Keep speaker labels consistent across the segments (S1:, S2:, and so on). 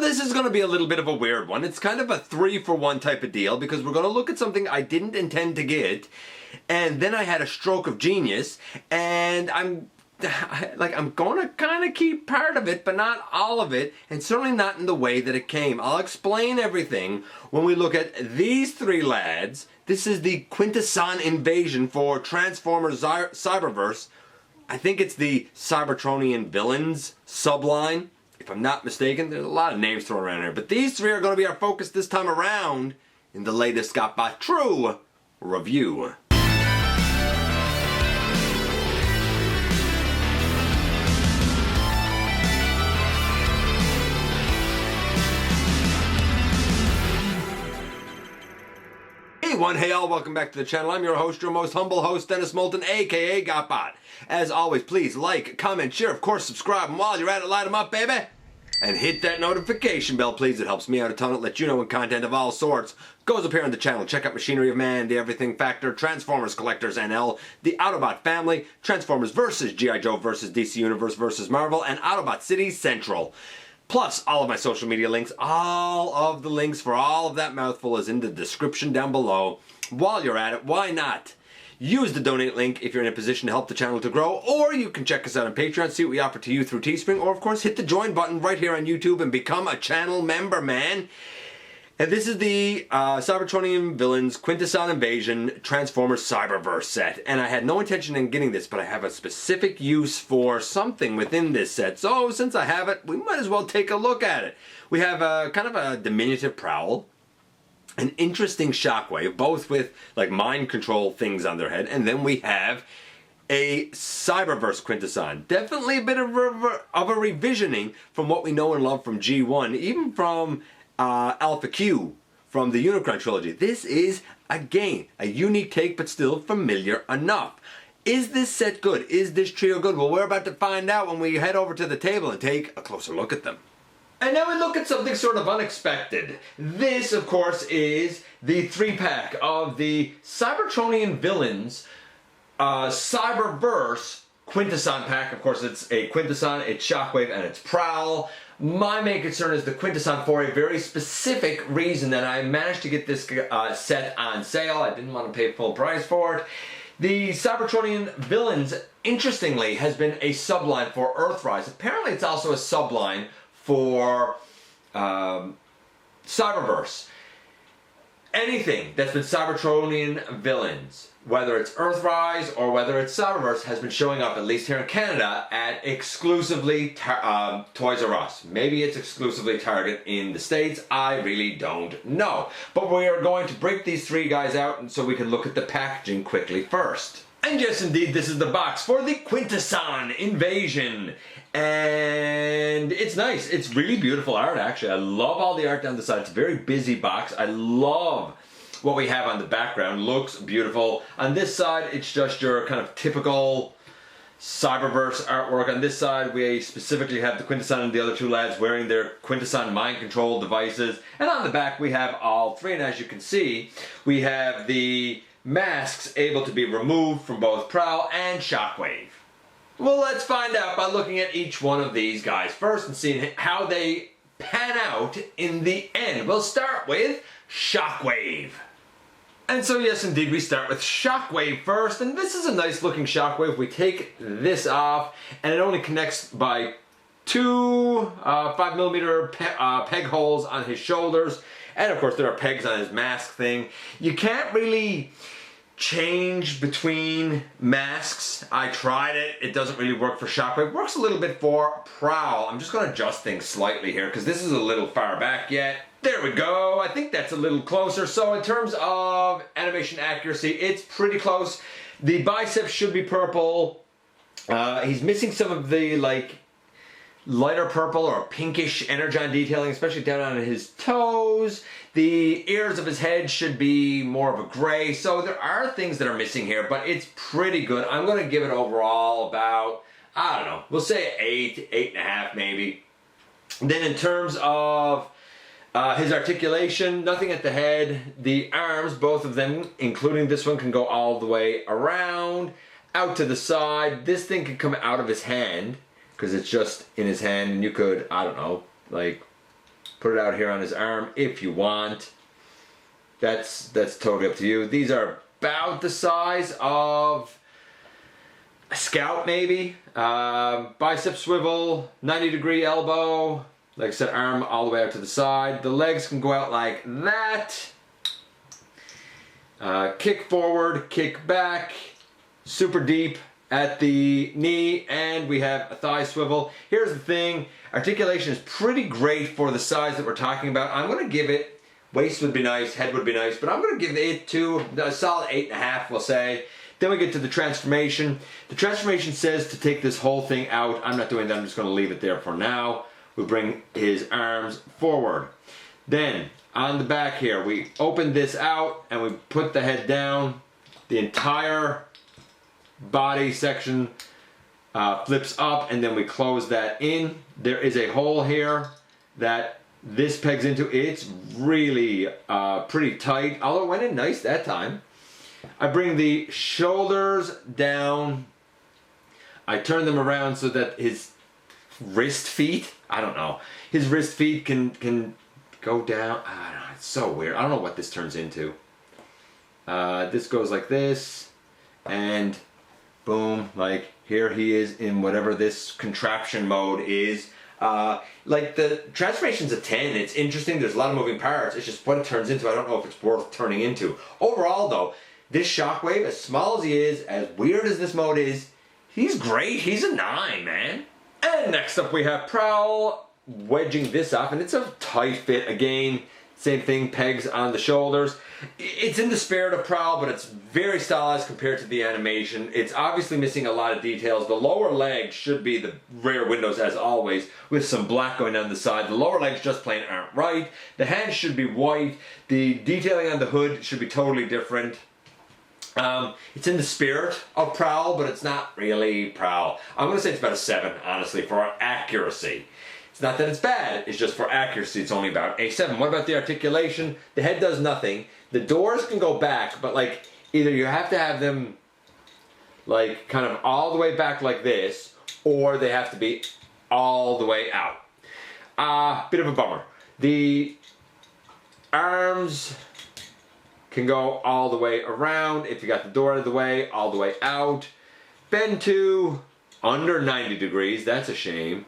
S1: this is going to be a little bit of a weird one. It's kind of a 3-for-1 type of deal because we're going to look at something I didn't intend to get, and then I had a stroke of genius, and I'm going to kind of keep part of it, but not all of it, and certainly not in the way that it came. I'll explain everything when we look at these three lads. This is the Quintesson invasion for Transformers Cyberverse. I think it's the Cybertronian villains subline. If I'm not mistaken, there's a lot of names thrown around here. But these three are going to be our focus this time around in the latest GotBot True review. Hey all, welcome back to the channel. I'm your host, your most humble host, Dennis Moulton, aka GotBot. As always, please like, comment, share, of course subscribe, and while you're at it, light them up, baby. And hit that notification bell, please. It helps me out a ton. It lets you know when content of all sorts goes up here on the channel. Check out Machinery of Man, The Everything Factor, Transformers Collectors NL, The Autobot Family, Transformers vs. G.I. Joe vs. DC Universe vs. Marvel, and Autobot City Central. Plus, all of my social media links, all of the links for all of that mouthful is in the description down below. While you're at it, why not? Use the donate link if you're in a position to help the channel to grow, or you can check us out on Patreon, see what we offer to you through Teespring, or of course hit the join button right here on YouTube and become a channel member, man. And this is the Cybertronian Villains Quintesson Invasion Transformers Cyberverse set. And I had no intention in getting this, but I have a specific use for something within this set. So since I have it, we might as well take a look at it. We have kind of a diminutive Prowl, an interesting Shockwave, both with like mind control things on their head, and then we have a Cyberverse Quintesson. Definitely a bit of a revisioning from what we know and love from G1, even from Alpha Q from the Unicron trilogy. This is, again, a unique take, but still familiar enough. Is this set good? Is this trio good? Well, we're about to find out when we head over to the table and take a closer look at them. And now we look at something sort of unexpected. This, of course, is the 3-pack of the Cybertronian Villains Cyberverse Quintesson pack. Of course, it's a Quintesson, it's Shockwave, and it's Prowl. My main concern is the Quintesson for a very specific reason that I managed to get this set on sale. I didn't want to pay full price for it. The Cybertronian Villains, interestingly, has been a subline for Earthrise. Apparently, it's also a subline for Cyberverse. Anything that's been Cybertronian Villains, whether it's Earthrise or whether it's Cyberverse, has been showing up, at least here in Canada, at exclusively Toys R Us. Maybe it's exclusively Target in the States, I really don't know. But we are going to break these three guys out and so we can look at the packaging quickly first. And yes, indeed, this is the box for the Quintesson Invasion. And it's nice. It's really beautiful art, actually. I love all the art down the side. It's a very busy box. I love what we have on the background. Looks beautiful. On this side, it's just your kind of typical Cyberverse artwork. On this side, we specifically have the Quintesson and the other two lads wearing their Quintesson mind control devices. And on the back, we have all three. And as you can see, we have the masks able to be removed from both Prowl and Shockwave. Well, let's find out by looking at each one of these guys first and seeing how they pan out in the end. We'll start with Shockwave. And so yes, indeed, we start with Shockwave first, and this is a nice looking Shockwave. We take this off, and it only connects by two 5mm peg holes on his shoulders, and of course there are pegs on his mask thing. You can't really change between masks. I tried it. It doesn't really work for Shockwave. It works a little bit for Prowl. I'm just going to adjust things slightly here because this is a little far back yet. There we go. I think that's a little closer. So in terms of animation accuracy, it's pretty close. The biceps should be purple. He's missing some of the lighter purple or pinkish energon detailing, especially down on his toes. The ears of his head should be more of a gray. So there are things that are missing here, but it's pretty good. I'm going to give it overall about, I don't know, we'll say 8, 8.5 maybe. Then in terms of his articulation, nothing at the head. The arms, both of them, including this one, can go all the way around, out to the side. This thing can come out of his hand, because it's just in his hand, and you could, I don't know, like put it out here on his arm if you want. That's totally up to you. These are about the size of a Scout maybe. Bicep swivel, 90-degree elbow. Like I said, arm all the way out to the side. The legs can go out like that. Kick forward, kick back, super deep at the knee, and we have a thigh swivel. Here's the thing, articulation is pretty great for the size that we're talking about. I'm going to give it, waist would be nice, head would be nice, but I'm going to give it to a solid 8.5, we'll say. Then we get to the transformation. The transformation says to take this whole thing out. I'm not doing that, I'm just going to leave it there for now. We bring his arms forward. Then, on the back here, we open this out and we put the head down. The entire body section flips up, and then we close that in. There is a hole here that this pegs into. It's really pretty tight, although it went in nice that time. I bring the shoulders down. I turn them around so that his wrist feet, I don't know, his wrist feet can go down. I don't know, it's so weird. I don't know what this turns into. This goes like this, and boom, like here he is in whatever this contraption mode is. Like the transformation's a 10. It's interesting. There's a lot of moving parts. It's just what it turns into. I don't know if it's worth turning into. Overall, though, this Shockwave, as small as he is, as weird as this mode is, he's great. He's a 9, man. And next up we have Prowl, wedging this up, and it's a tight fit again. Same thing, pegs on the shoulders. It's in the spirit of Prowl, but it's very stylized compared to the animation. It's obviously missing a lot of details. The lower legs should be the rear windows as always, with some black going down the side. The lower legs just plain aren't right. The hands should be white. The detailing on the hood should be totally different. It's in the spirit of Prowl, but it's not really Prowl. I'm going to say it's about a 7, honestly, for accuracy. It's not that it's bad, it's just for accuracy, it's only about a 7. What about the articulation? The head does nothing. The doors can go back, but like, either you have to have them like kind of all the way back like this, or they have to be all the way out. Bit of a bummer. The arms can go all the way around if you got the door out of the way, all the way out. Bend to under 90 degrees, that's a shame.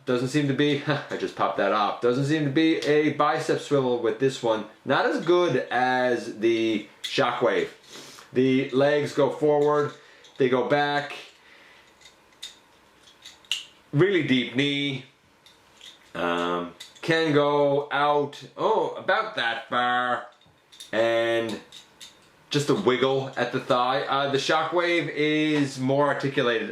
S1: Doesn't seem to be, I just popped that off, doesn't seem to be a bicep swivel with this one. Not as good as the Shockwave. The legs go forward, they go back. Really deep knee. Can go out, about that far, and just a wiggle at the thigh. The Shockwave is more articulated.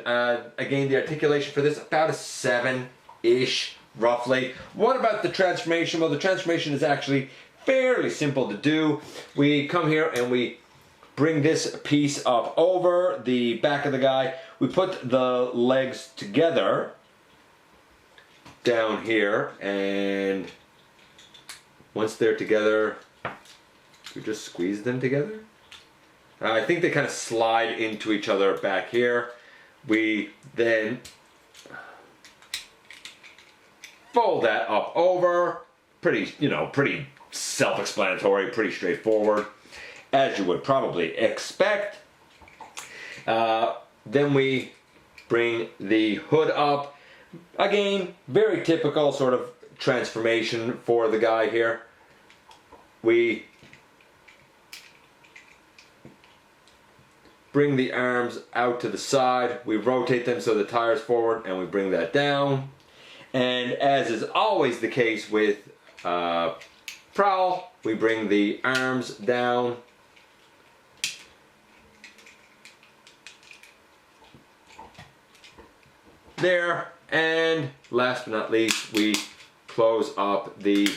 S1: Again, the articulation for this, about a 7-ish, roughly. What about the transformation? Well, the transformation is actually fairly simple to do. We come here and we bring this piece up over the back of the guy. We put the legs together down here, and once they're together, we just squeeze them together. I think they kind of slide into each other back here. We then fold that up over. Pretty self-explanatory, pretty straightforward, as you would probably expect. Then we bring the hood up. Again, very typical sort of transformation for the guy here. We bring the arms out to the side, we rotate them so the tire's forward, and we bring that down. And as is always the case with Prowl, we bring the arms down. There. And last but not least, we close up the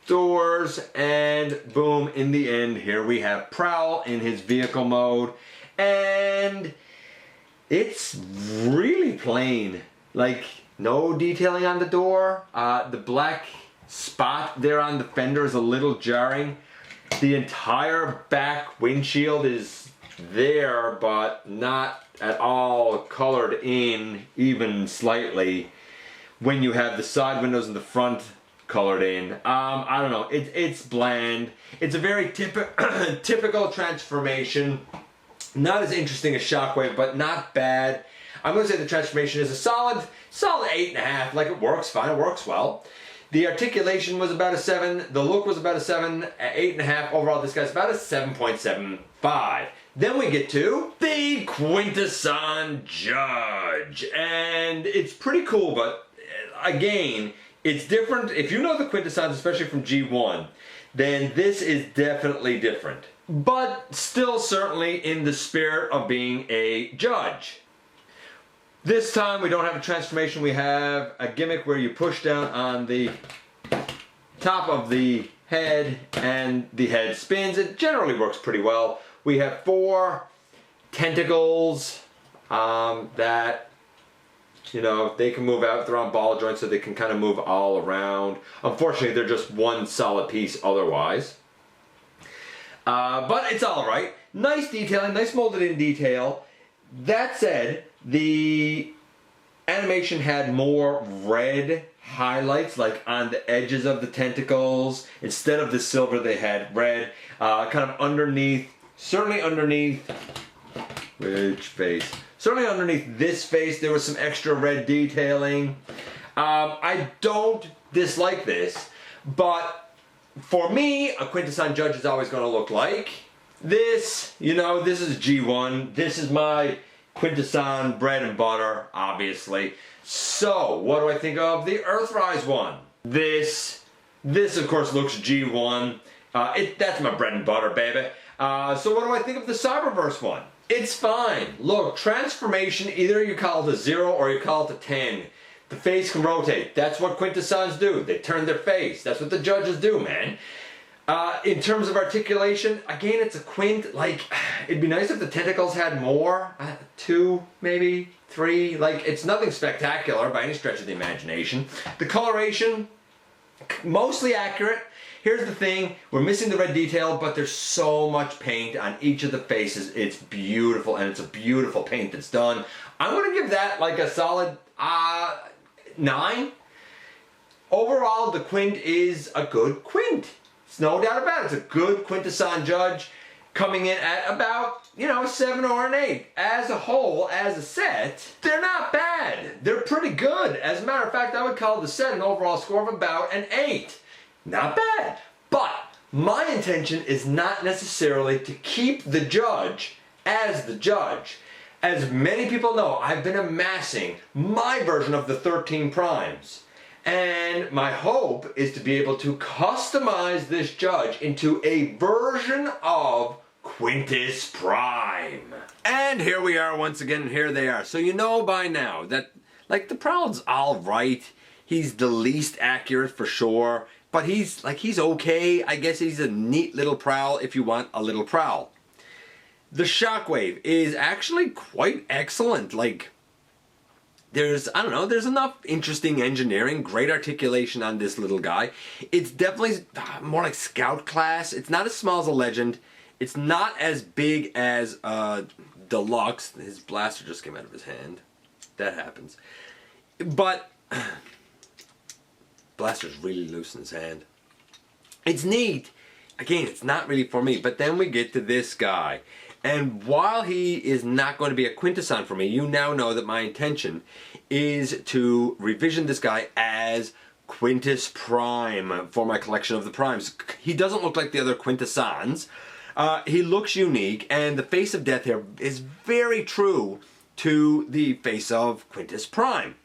S1: doors, and boom, in the end, here we have Prowl in his vehicle mode, and it's really plain. Like, no detailing on the door. The black spot there on the fender is a little jarring. The entire back windshield is there, but not at all colored in even slightly when you have the side windows and the front colored in. I don't know, it's bland. It's a very typical transformation. Not as interesting as Shockwave, but not bad. I'm going to say the transformation is a solid 8.5. Like, it works fine, it works well. The articulation was about a 7. The look was about a 7, 8.5. Overall, this guy's about a 7.75. Then we get to the Quintesson Judge. And it's pretty cool, but again, it's different. If you know the Quintessons, especially from G1, then this is definitely different. But still certainly in the spirit of being a judge. This time we don't have a transformation, we have a gimmick where you push down on the top of the head and the head spins. It generally works pretty well. We have 4 tentacles that, you know, they can move out. They're on ball joints, so they can kind of move all around. Unfortunately, they're just one solid piece otherwise. But it's alright. Nice detailing, nice molded in detail. That said, the animation had more red highlights, like on the edges of the tentacles. Instead of the silver, they had red. Kind of underneath, certainly underneath, which face? Certainly underneath this face, there was some extra red detailing. I don't dislike this, but for me, a Quintesson Judge is always going to look like this. You know, this is G1. This is my Quintesson bread and butter, obviously. So, what do I think of the Earthrise one? This of course looks G1. That's my bread and butter, baby. So what do I think of the Cyberverse one? It's fine. Look, transformation, either you call it a 0 or you call it a 10. The face can rotate. That's what Quintessons do. They turn their face. That's what the judges do, man. In terms of articulation, again, it's a Quint. Like, it'd be nice if the tentacles had more. 2, maybe 3. Like, it's nothing spectacular by any stretch of the imagination. The coloration, mostly accurate. Here's the thing, we're missing the red detail, but there's so much paint on each of the faces. It's beautiful, and it's a beautiful paint that's done. I'm going to give that like a solid 9. Overall, the Quint is a good Quint. It's no doubt about it. It's a good Quintesson Judge, coming in at about, you know, a 7 or an 8. As a whole, as a set, they're not bad. They're pretty good. As a matter of fact, I would call the set an overall score of about an 8. Not bad. But my intention is not necessarily to keep the judge as the judge. As many people know, I've been amassing my version of the 13 primes. And my hope is to be able to customize this judge into a version of Quintus Prime. And here we are once again, and here they are. So you know by now that, like, the Prowl's alright. He's the least accurate for sure. But he's okay. I guess he's a neat little Prowl if you want a little Prowl. The Shockwave is actually quite excellent. Like, there's enough interesting engineering, great articulation on this little guy. It's definitely more like Scout class. It's not as small as a Legend. It's not as big as Deluxe. His blaster just came out of his hand. That happens. But blaster's really loose in his hand. It's neat. Again, it's not really for me. But then we get to this guy. And while he is not going to be a Quintesson for me, you now know that my intention is to revision this guy as Quintus Prime for my collection of the Primes. He doesn't look like the other Quintessons. He looks unique, and the face of death here is very true to the face of Quintus Prime.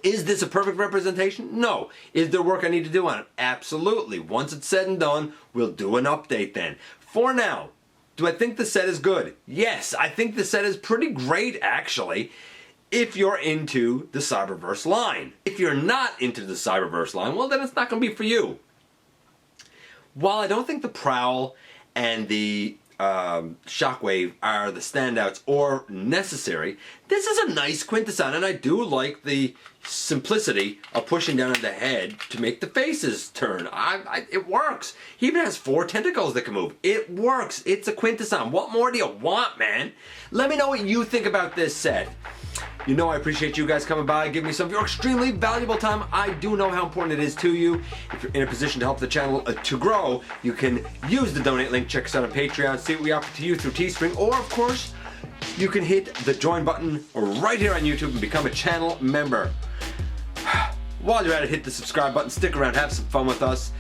S1: Is this a perfect representation? No. Is there work I need to do on it? Absolutely. Once it's said and done, we'll do an update then. For now, do I think the set is good? Yes, I think the set is pretty great, actually, if you're into the Cyberverse line. If you're not into the Cyberverse line, well, then it's not going to be for you. While I don't think the Prowl and the
S2: Shockwave are the standouts or necessary. This is a nice Quintesson, and I do like the simplicity of pushing down on the head to make the faces turn. It works. He even has 4 tentacles that can move. It works. It's a Quintesson. What more do you want, man? Let me know what you think about this set. You know I appreciate you guys coming by, giving me some of your extremely valuable time. I do know how important it is to you. If you're in a position to help the channel to grow, you can use the donate link, check us out on Patreon, see what we offer to you through Teespring, or of course, you can hit the join button right here on YouTube and become a channel member. While you're at it, hit the subscribe button, stick around, have some fun with us.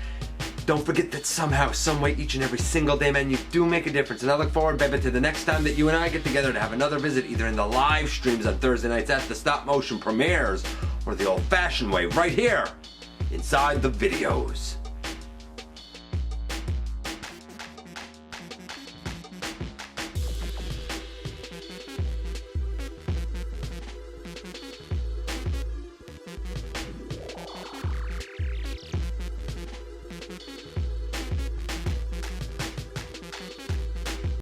S2: Don't forget that somehow, some way, each and every single day, man, you do make a difference. And I look forward, baby, to the next time that you and I get together to have another visit, either in the live streams on Thursday nights at the stop motion premieres, or the old-fashioned way, right here, inside the videos.